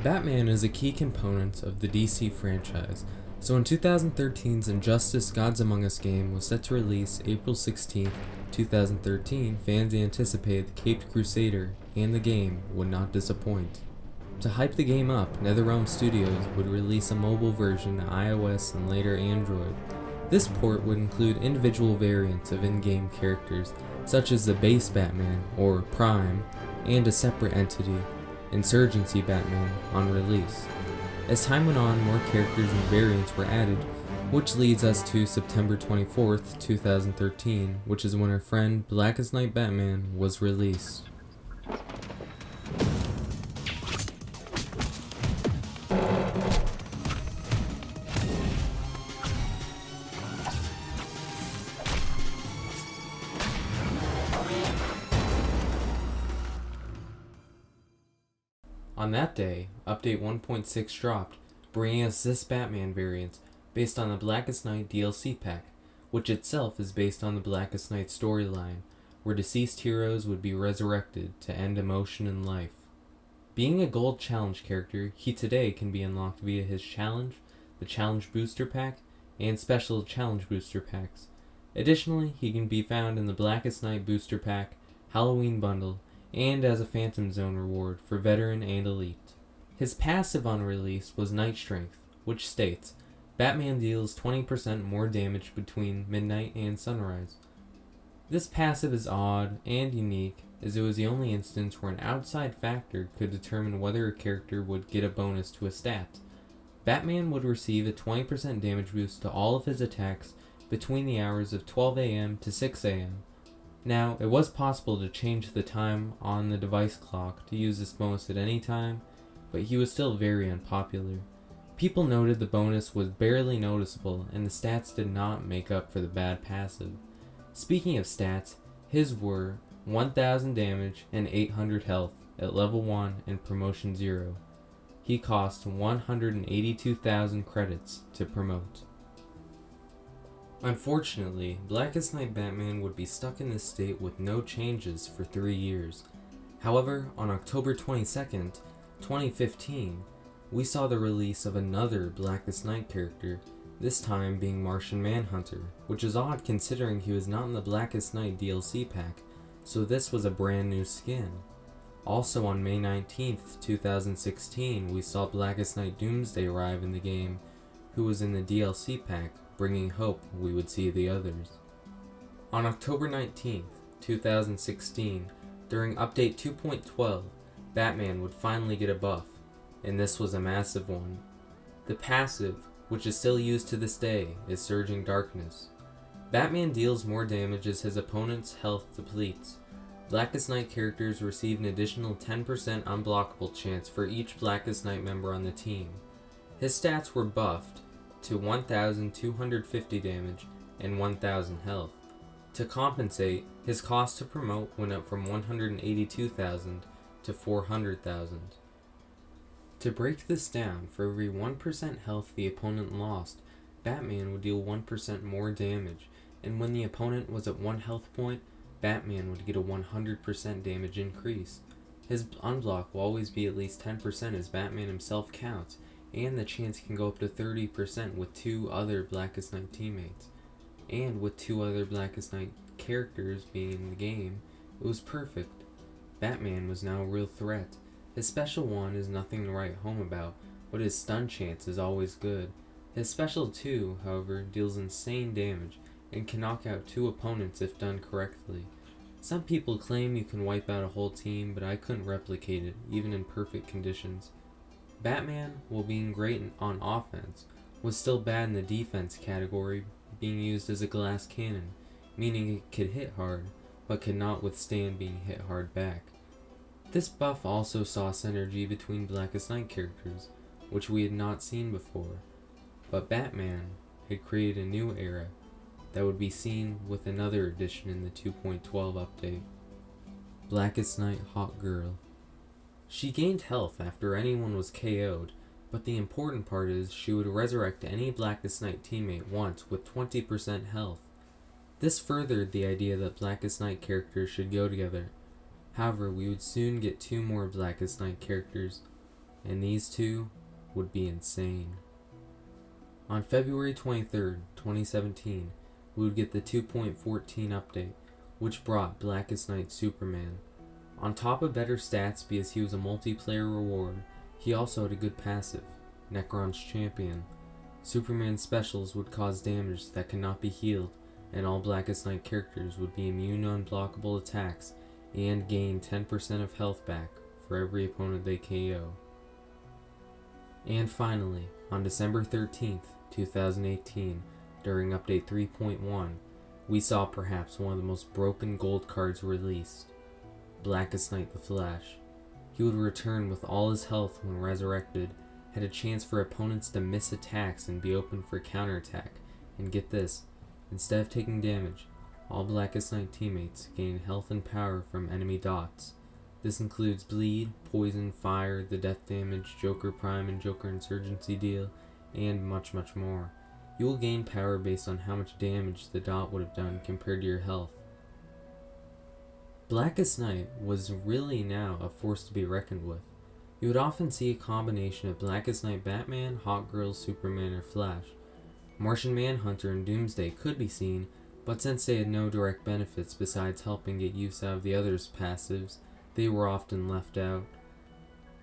Batman is a key component of the DC franchise, so in 2013's Injustice Gods Among Us game was set to release April 16, 2013, fans anticipated the Caped Crusader and the game would not disappoint. To hype the game up, NetherRealm Studios would release a mobile version to iOS and later Android. This port would include individual variants of in-game characters, such as the base Batman, or Prime, and a separate entity, Insurgency Batman, on release. As time went on, more characters and variants were added, which leads us to September 24th, 2013, which is when our friend Blackest Night Batman was released. On that day, Update 1.6 dropped, bringing us this Batman variant based on the Blackest Night DLC pack, which itself is based on the Blackest Night storyline, where deceased heroes would be resurrected to end emotion in life. Being a gold challenge character, he today can be unlocked via his challenge, the challenge booster pack, and special challenge booster packs. Additionally, he can be found in the Blackest Night booster pack, Halloween bundle, and as a Phantom Zone reward for Veteran and Elite. His passive on release was Night Strength, which states, Batman deals 20% more damage between midnight and sunrise. This passive is odd and unique, as it was the only instance where an outside factor could determine whether a character would get a bonus to a stat. Batman would receive a 20% damage boost to all of his attacks between the hours of 12 a.m. to 6 a.m. Now, it was possible to change the time on the device clock to use this bonus at any time, but he was still very unpopular. People noted the bonus was barely noticeable and the stats did not make up for the bad passive. Speaking of stats, his were 1000 damage and 800 health at level 1 and promotion 0. He cost 182,000 credits to promote. Unfortunately, Blackest Night Batman would be stuck in this state with no changes for 3 years. However, on October 22nd, 2015, we saw the release of another Blackest Night character, this time being Martian Manhunter, which is odd considering he was not in the Blackest Night DLC pack, so this was a brand new skin. Also on May 19th, 2016, we saw Blackest Night Doomsday arrive in the game, who was in the DLC pack, bringing hope we would see the others. On October 19th, 2016, during Update 2.12, Batman would finally get a buff, and this was a massive one. The passive, which is still used to this day, is Surging Darkness. Batman deals more damage as his opponent's health depletes. Blackest Night characters receive an additional 10% unblockable chance for each Blackest Night member on the team. His stats were buffed to 1,250 damage and 1,000 health. To compensate, his cost to promote went up from 182,000 to 400,000. To break this down, for every 1% health the opponent lost, Batman would deal 1% more damage, and when the opponent was at 1 health point, Batman would get a 100% damage increase. His unblock will always be at least 10% as Batman himself counts, and the chance can go up to 30% with 2 other Blackest Night teammates. And with 2 other Blackest Night characters being in the game, it was perfect. Batman was now a real threat. His special 1 is nothing to write home about, but his stun chance is always good. His special 2, however, deals insane damage and can knock out 2 opponents if done correctly. Some people claim you can wipe out a whole team, but I couldn't replicate it, even in perfect conditions. Batman, while being great on offense, was still bad in the defense category, being used as a glass cannon, meaning it could hit hard, but could not withstand being hit hard back. This buff also saw synergy between Blackest Night characters, which we had not seen before, but Batman had created a new era that would be seen with another addition in the 2.12 update. Blackest Night Hot Girl. She gained health after anyone was KO'd, but the important part is she would resurrect any Blackest Night teammate once with 20% health. This furthered the idea that Blackest Night characters should go together. However, we would soon get 2 more Blackest Night characters. and these two would be insane. On February 23rd, 2017, we would get the 2.14 update, which brought Blackest Night Superman. On top of better stats because he was a multiplayer reward, he also had a good passive, Necron's Champion. Superman's specials would cause damage that cannot be healed, and all Blackest Night characters would be immune to unblockable attacks and gain 10% of health back for every opponent they KO. And finally, on December 13th, 2018, during Update 3.1, we saw perhaps one of the most broken gold cards released, Blackest Night the Flash. He would return with all his health when resurrected, had a chance for opponents to miss attacks and be open for counterattack, and get this, instead of taking damage, all Blackest Night teammates gain health and power from enemy dots. This includes bleed, poison, fire, the death damage, Joker Prime and Joker Insurgency deal, and much more. You will gain power based on how much damage the dot would have done compared to your health. Blackest Night was really now a force to be reckoned with. You would often see a combination of Blackest Night Batman, Hawkgirl, Superman, or Flash. Martian Manhunter and Doomsday could be seen, but since they had no direct benefits besides helping get use out of the others' passives, they were often left out.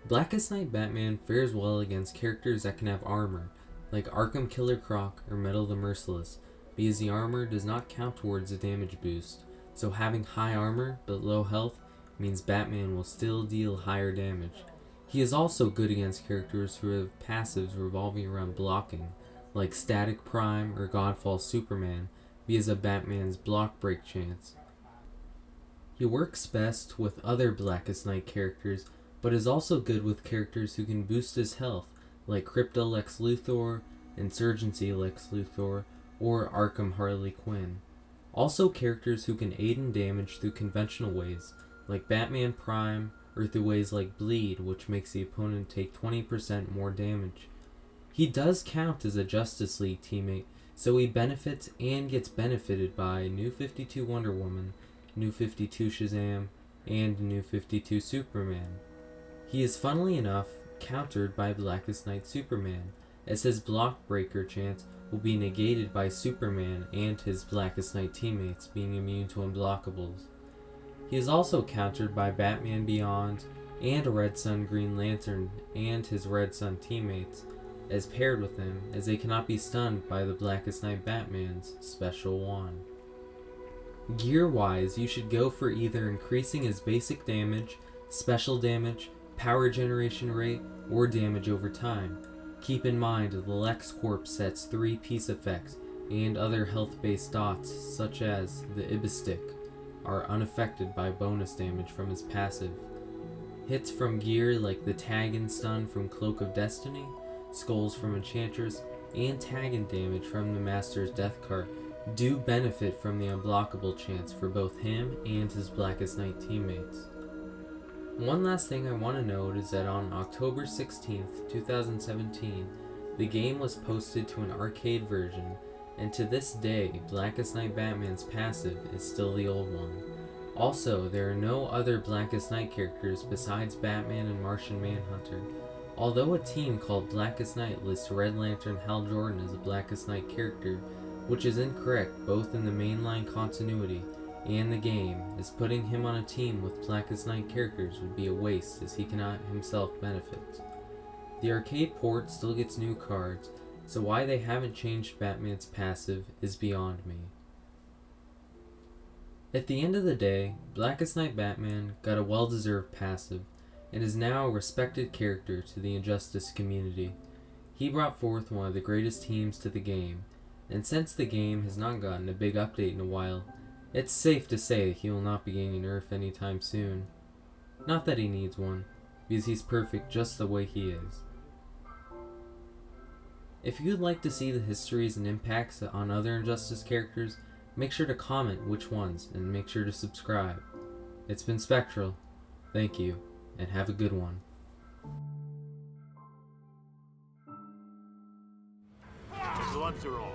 Blackest Night Batman fares well against characters that can have armor, like Arkham Killer Croc or Metal the Merciless, because the armor does not count towards a damage boost, so having high armor but low health means Batman will still deal higher damage. He is also good against characters who have passives revolving around blocking, like Static Prime or Godfall Superman, because of Batman's block break chance. He works best with other Blackest Night characters, but is also good with characters who can boost his health, like Crypto Lex Luthor, Insurgency Lex Luthor, or Arkham Harley Quinn. Also characters who can aid in damage through conventional ways, like Batman Prime, or through ways like Bleed, which makes the opponent take 20% more damage. He does count as a Justice League teammate, so he benefits and gets benefited by New 52 Wonder Woman, New 52 Shazam, and New 52 Superman. He is, funnily enough, countered by Blackest Night Superman, as his block breaker chance will be negated by Superman and his Blackest Night teammates being immune to unblockables. He is also countered by Batman Beyond and Red Sun Green Lantern and his Red Sun teammates, as paired with him, as they cannot be stunned by the Blackest Night Batman's Special Wand. Gear-wise, you should go for either increasing his basic damage, special damage, power generation rate, or damage over time. Keep in mind the LexCorp sets 3 piece effects and other health-based dots, such as the Ibistic, are unaffected by bonus damage from his passive. Hits from gear like the Tag and Stun from Cloak of Destiny, Skulls from Enchantress, and Tag and damage from the Master's Death Cart do benefit from the unblockable chance for both him and his Blackest Night teammates. One last thing I want to note is that on October 16th, 2017, the game was posted to an arcade version, and to this day, Blackest Night Batman's passive is still the old one. Also, there are no other Blackest Night characters besides Batman and Martian Manhunter, although a team called Blackest Night lists Red Lantern Hal Jordan as a Blackest Night character, which is incorrect both in the mainline continuity and the game, as putting him on a team with Blackest Night characters would be a waste as he cannot himself benefit. The arcade port still gets new cards, so why they haven't changed Batman's passive is beyond me. At the end of the day, Blackest Night Batman got a well-deserved passive, and is now a respected character to the Injustice community. He brought forth one of the greatest teams to the game, and since the game has not gotten a big update in a while, it's safe to say he will not be getting a nerf anytime soon. Not that he needs one, because he's perfect just the way he is. If you'd like to see the histories and impacts on other Injustice characters, make sure to comment which ones, and make sure to subscribe. It's been Spectral. Thank you, and have a good one. Gloves are on.